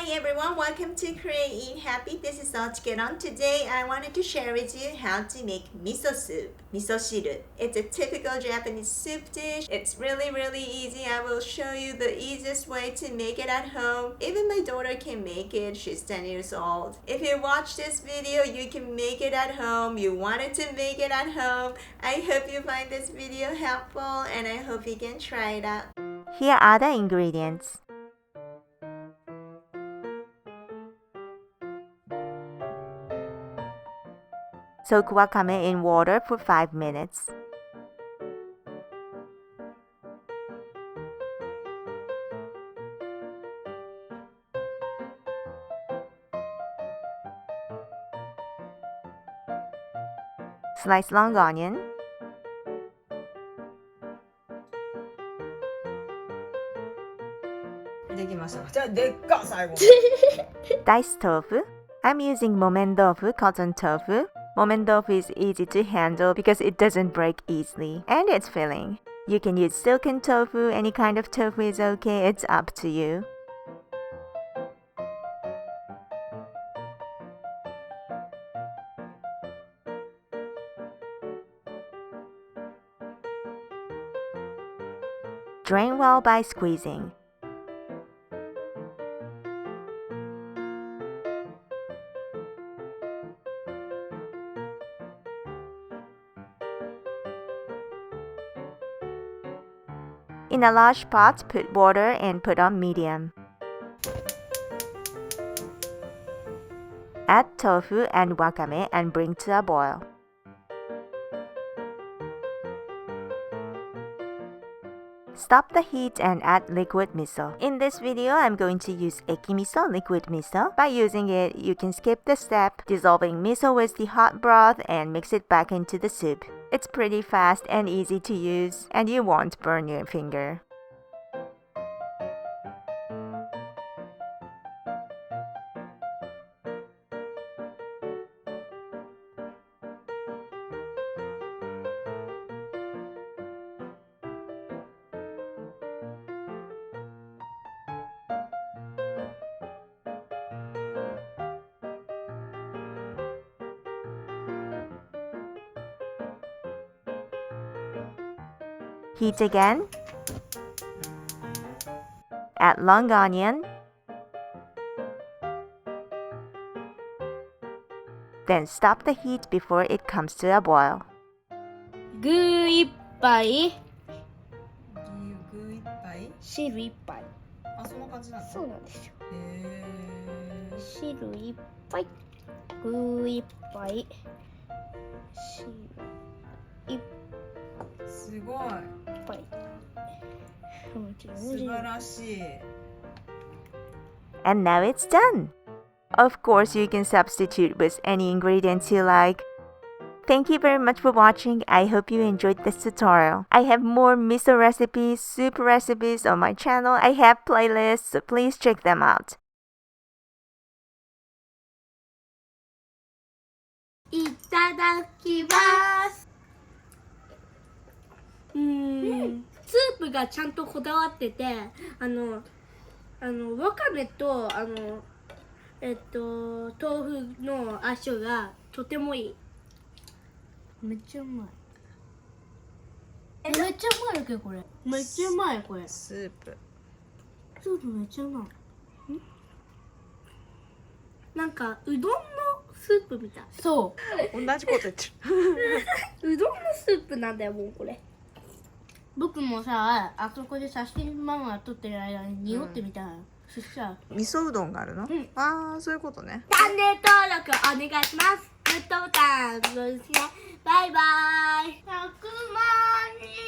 Hi everyone, welcome to Korea Eat Happy. This is OCHIKERON. Today I wanted to share with you how to make miso soup, miso shiru. It's a typical Japanese soup dish. It's really easy. I will show you the easiest way to make it at home. Even my daughter can make it. She's 10 years old. If you watch this video, you can make it at home. You wanted to make it at home. I hope you find this video helpful and I hope you can try it out. Here are the ingredients. Soak wakame in water for 5 minutes. Slice long onion. Diced tofu. I'm using momen tofu, cotton tofu. Momen tofu is easy to handle because it doesn't break easily, and it's filling. You can use silken tofu, any kind of tofu is okay, it's up to you. Drain well by squeezing. In a large pot, put water and put on medium. Add tofu and wakame and bring to a boil. Stop the heat and add liquid miso. In this video, I'm going to use液みそ liquid miso. By using it, you can skip the step, dissolving miso with the hot broth and mix it back into the soup. It's pretty fast and easy to use, and you won't burn your finger. Heat again. Add long onion. Then stop the heat before it comes to a boil. 具1杯具1杯汁1杯あ、そんな感じなの？そうなんですよ。へ汁1杯具1杯汁1ー、すごい杯素晴らしい。 And now it's done! Of course, you can substitute with any ingredients you like. Thank you very much for watching. I hope you enjoyed this tutorial. I have more miso recipes, soup recipes on my channel. I have playlists, so please check them out. いただきますスープがちゃんとこだわっててわかめと豆腐の相性がとてもいい。めっちゃうまい。めっちゃうまいけどこれ。めっちゃうまいこれ。スープめっちゃうまい。なんかうどんのスープみたい。そう。同じこと言ってるうどんのスープなんだよもうこれ。僕もさ、あそこで写真ママが撮ってる間に匂ってみたい。そしたら味噌うどんがあるの？ああ、そういうことね。チャンネル登録お願いします。グッドボタン、バイバイ。100万人